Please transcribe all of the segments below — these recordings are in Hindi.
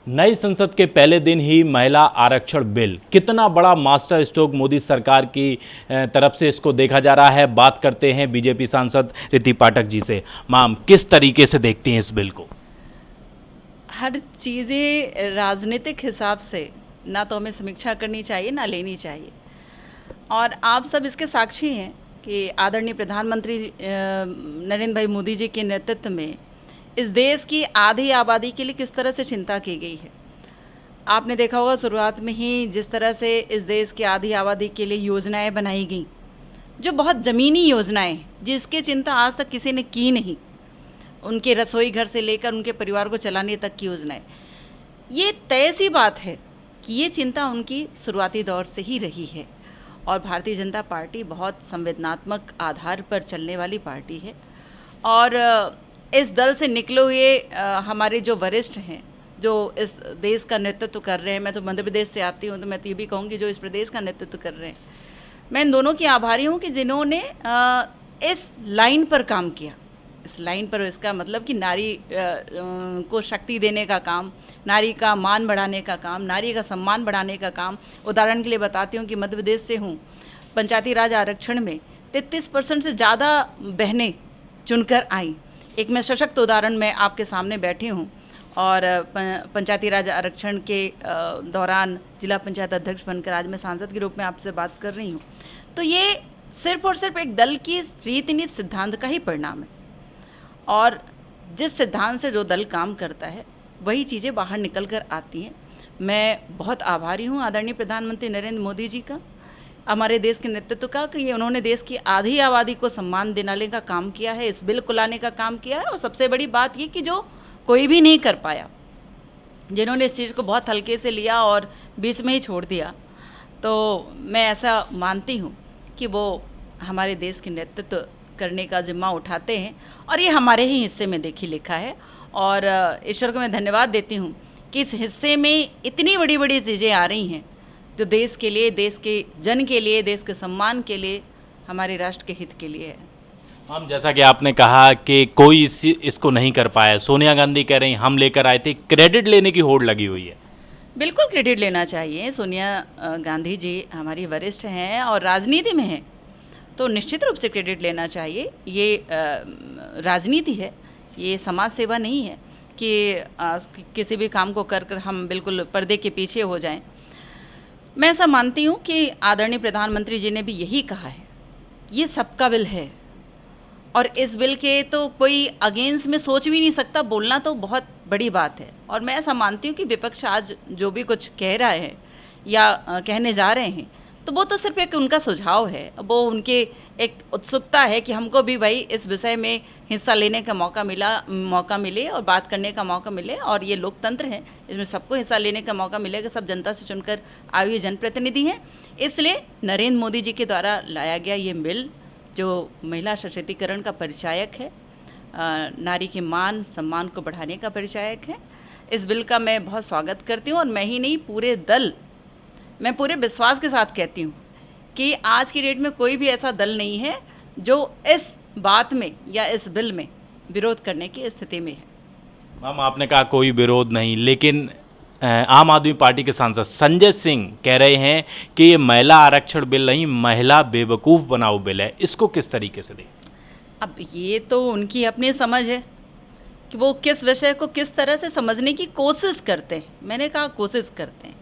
नई संसद के पहले दिन ही महिला आरक्षण बिल, कितना बड़ा मास्टर स्ट्रोक मोदी सरकार की तरफ से इसको देखा जा रहा है। बात करते हैं बीजेपी सांसद रिद्धि पाठक जी से। मैम, किस तरीके से देखती हैं इस बिल को? हर चीज़ें राजनीतिक हिसाब से ना तो हमें समीक्षा करनी चाहिए ना लेनी चाहिए, और आप सब इसके साक्षी हैं कि आदरणीय प्रधानमंत्री नरेंद्र भाई मोदी जी के नेतृत्व में इस देश की आधी आबादी के लिए किस तरह से चिंता की गई है। आपने देखा होगा शुरुआत में ही जिस तरह से इस देश की आधी आबादी के लिए योजनाएं बनाई गई, जो बहुत ज़मीनी योजनाएं जिसकी चिंता आज तक किसी ने की नहीं, उनके रसोई घर से लेकर उनके परिवार को चलाने तक की योजनाएं। ये तय सी बात है कि ये चिंता उनकी शुरुआती दौर से ही रही है, और भारतीय जनता पार्टी बहुत संवेदनात्मक आधार पर चलने वाली पार्टी है। और इस दल से निकले हुए हमारे जो वरिष्ठ हैं, जो इस देश का नेतृत्व कर रहे हैं, मैं तो मध्य प्रदेश से आती हूँ, तो मैं तो ये भी कहूँगी जो इस प्रदेश का नेतृत्व कर रहे हैं, मैं इन दोनों की आभारी हूँ कि जिन्होंने इस लाइन पर काम किया। इस लाइन पर, इसका मतलब कि नारी को शक्ति देने का काम, नारी का मान बढ़ाने का काम, नारी का सम्मान बढ़ाने का काम। उदाहरण के लिए बताती हूँ कि मध्य प्रदेश से हूँ, पंचायती राज आरक्षण में 33% से ज़्यादा बहनें चुनकर आईं। एक मैं सशक्त उदाहरण में आपके सामने बैठी हूँ, और पंचायती राज आरक्षण के दौरान जिला पंचायत अध्यक्ष बनकर आज मैं सांसद के रूप में आपसे बात कर रही हूँ। तो ये सिर्फ और सिर्फ एक दल की रीति नीति सिद्धांत का ही परिणाम है, और जिस सिद्धांत से जो दल काम करता है वही चीज़ें बाहर निकल कर आती हैं। मैं बहुत आभारी हूँ आदरणीय प्रधानमंत्री नरेंद्र मोदी जी का, हमारे देश के नेतृत्व का, कि ये उन्होंने देश की आधी आबादी को सम्मान दिलाने का काम किया है, इस बिल को लाने का काम किया है। और सबसे बड़ी बात ये कि जो कोई भी नहीं कर पाया, जिन्होंने इस चीज़ को बहुत हल्के से लिया और बीच में ही छोड़ दिया, तो मैं ऐसा मानती हूँ कि वो हमारे देश के नेतृत्व करने का जिम्मा उठाते हैं, और ये हमारे ही हिस्से में देखी लिखा है। और ईश्वर को मैं धन्यवाद देती हूँ कि इस हिस्से में इतनी बड़ी बड़ी चीज़ें आ रही हैं जो देश के लिए, देश के जन के लिए, देश के सम्मान के लिए, हमारे राष्ट्र के हित के लिए है। हम, जैसा कि आपने कहा कि कोई इसको नहीं कर पाया, सोनिया गांधी कह रही हम लेकर आए थे, क्रेडिट लेने की होड़ लगी हुई है। बिल्कुल क्रेडिट लेना चाहिए। सोनिया गांधी जी हमारी वरिष्ठ हैं और राजनीति में हैं, तो निश्चित रूप से क्रेडिट लेना चाहिए। ये राजनीति है, ये समाज सेवा नहीं है कि किसी भी काम को कर कर हम बिल्कुल पर्दे के पीछे हो जाएं। मैं ऐसा मानती हूँ कि आदरणीय प्रधानमंत्री जी ने भी यही कहा है, ये सबका बिल है, और इस बिल के तो कोई अगेंस्ट में सोच भी नहीं सकता। बोलना तो बहुत बड़ी बात है, और मैं ऐसा मानती हूँ कि विपक्ष आज जो भी कुछ कह रहा है या कहने जा रहे हैं, तो वो तो सिर्फ एक उनका सुझाव है, वो उनके एक उत्सुकता है कि हमको भी भाई इस विषय में हिस्सा लेने का मौका मिले और बात करने का मौका मिले। और ये लोकतंत्र है, इसमें सबको हिस्सा लेने का मौका मिलेगा, सब जनता से चुनकर आए हुए जनप्रतिनिधि हैं। इसलिए नरेंद्र मोदी जी के द्वारा लाया गया ये बिल, जो महिला सशक्तिकरण का परिचायक है, नारी के मान सम्मान को बढ़ाने का परिचायक है, इस बिल का मैं बहुत स्वागत करती हूँ। और मैं ही नहीं, पूरे दल, मैं पूरे विश्वास के साथ कहती हूँ कि आज की डेट में कोई भी ऐसा दल नहीं है जो इस बात में या इस बिल में विरोध करने की स्थिति में है। मैम, आपने कहा कोई विरोध नहीं, लेकिन आम आदमी पार्टी के सांसद संजय सिंह कह रहे हैं कि ये महिला आरक्षण बिल नहीं, महिला बेवकूफ़ बनाओ बिल है। इसको किस तरीके से दें? अब ये तो उनकी अपनी समझ है कि वो किस विषय को किस तरह से समझने की कोशिश करते हैं। मैंने कहा कोशिश करते हैं,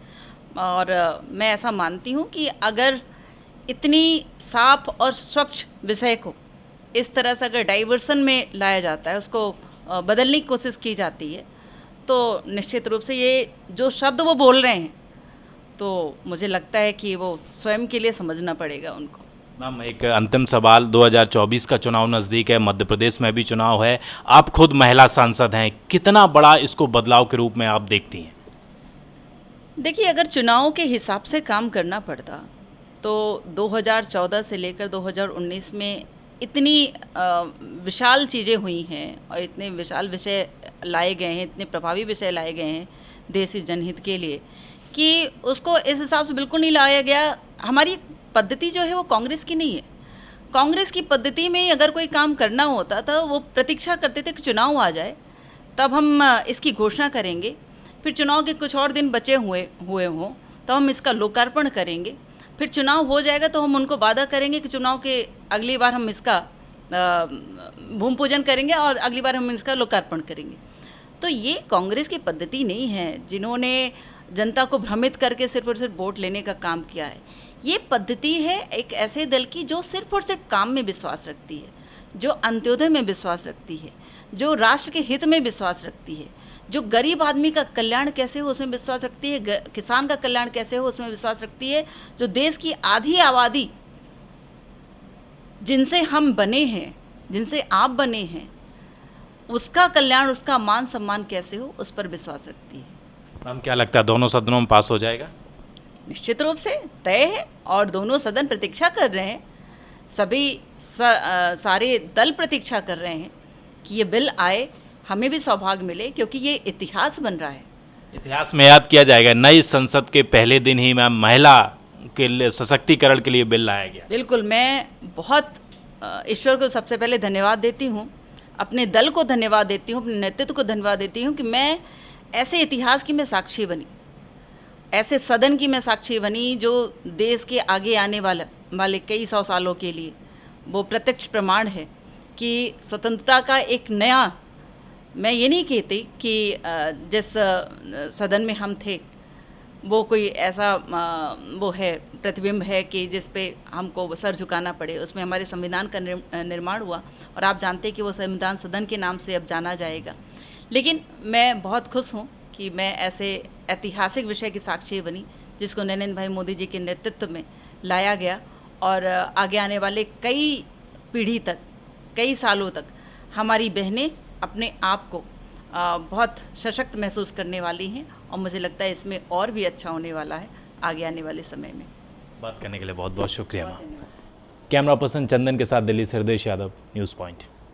और मैं ऐसा मानती हूँ कि अगर इतनी साफ और स्वच्छ विषय को इस तरह से अगर डाइवर्सन में लाया जाता है, उसको बदलने की कोशिश की जाती है, तो निश्चित रूप से ये जो शब्द वो बोल रहे हैं, तो मुझे लगता है कि वो स्वयं के लिए समझना पड़ेगा उनको। मैम, एक अंतिम सवाल, 2024 का चुनाव नज़दीक है, मध्य प्रदेश में भी चुनाव है, आप खुद महिला सांसद हैं, कितना बड़ा इसको बदलाव के रूप में आप देखती हैं? देखिए, अगर चुनाव के हिसाब से काम करना पड़ता तो 2014 से लेकर 2019 में इतनी विशाल चीज़ें हुई हैं और इतने विशाल विषय लाए गए हैं, इतने प्रभावी विषय लाए गए हैं देश के जनहित के लिए, कि उसको इस हिसाब से बिल्कुल नहीं लाया गया। हमारी पद्धति जो है वो कांग्रेस की नहीं है। कांग्रेस की पद्धति में अगर कोई काम करना होता तो वो प्रतीक्षा करते थे कि चुनाव आ जाए, तब हम इसकी घोषणा करेंगे, फिर चुनाव के कुछ और दिन बचे हुए हों तो हम इसका लोकार्पण करेंगे। फिर चुनाव हो जाएगा तो हम उनको वादा करेंगे कि चुनाव के अगली बार हम इसका भूमि पूजन करेंगे और अगली बार हम इसका लोकार्पण करेंगे। तो ये कांग्रेस की पद्धति नहीं है जिन्होंने जनता को भ्रमित करके सिर्फ और सिर्फ वोट लेने का काम किया है। ये पद्धति है एक ऐसे दल की जो सिर्फ और सिर्फ काम में विश्वास रखती है, जो अंत्योदय में विश्वास रखती है, जो राष्ट्र के हित में विश्वास रखती है, जो गरीब आदमी का कल्याण कैसे हो उसमें विश्वास रखती है, किसान का कल्याण कैसे हो उसमें विश्वास रखती है, जो देश की आधी आबादी जिनसे हम बने हैं, जिनसे आप बने हैं, उसका कल्याण, उसका मान सम्मान कैसे हो उस पर विश्वास रखती है। मैम क्या लगता है दोनों सदनों में पास हो जाएगा? निश्चित रूप से तय है और दोनों सदन प्रतीक्षा कर रहे हैं, सभी सारे दल प्रतीक्षा कर रहे हैं कि ये बिल आए, हमें भी सौभाग्य मिले, क्योंकि ये इतिहास बन रहा है। इतिहास में याद किया जाएगा नई संसद के पहले दिन ही मैम महिला के लिए सशक्तिकरण के लिए बिल लाया गया। बिल्कुल, मैं बहुत ईश्वर को सबसे पहले धन्यवाद देती हूँ, अपने दल को धन्यवाद देती हूँ, अपने नेतृत्व को धन्यवाद देती हूँ कि मैं ऐसे इतिहास की मैं साक्षी बनी, ऐसे सदन की मैं साक्षी बनी जो देश के आगे आने वाले कई सौ सालों के लिए वो प्रत्यक्ष प्रमाण है कि स्वतंत्रता का एक नया, मैं ये नहीं कहती कि जिस सदन में हम थे वो कोई ऐसा वो है प्रतिबिंब है कि जिस पे हमको सर झुकाना पड़े। उसमें हमारे संविधान का निर्माण हुआ और आप जानते हैं कि वो संविधान सदन के नाम से अब जाना जाएगा। लेकिन मैं बहुत खुश हूँ कि मैं ऐसे ऐतिहासिक विषय की साक्षी बनी जिसको नरेंद्र भाई मोदी जी के नेतृत्व में लाया गया और आगे आने वाले कई पीढ़ी तक, कई सालों तक हमारी बहनें अपने आप को बहुत सशक्त महसूस करने वाली हैं और मुझे लगता है इसमें और भी अच्छा होने वाला है आगे आने वाले समय में। बात करने के लिए बहुत बहुत शुक्रिया मैम। कैमरा पर्सन चंदन के साथ दिल्ली से हृदय यादव, न्यूज़ पॉइंट।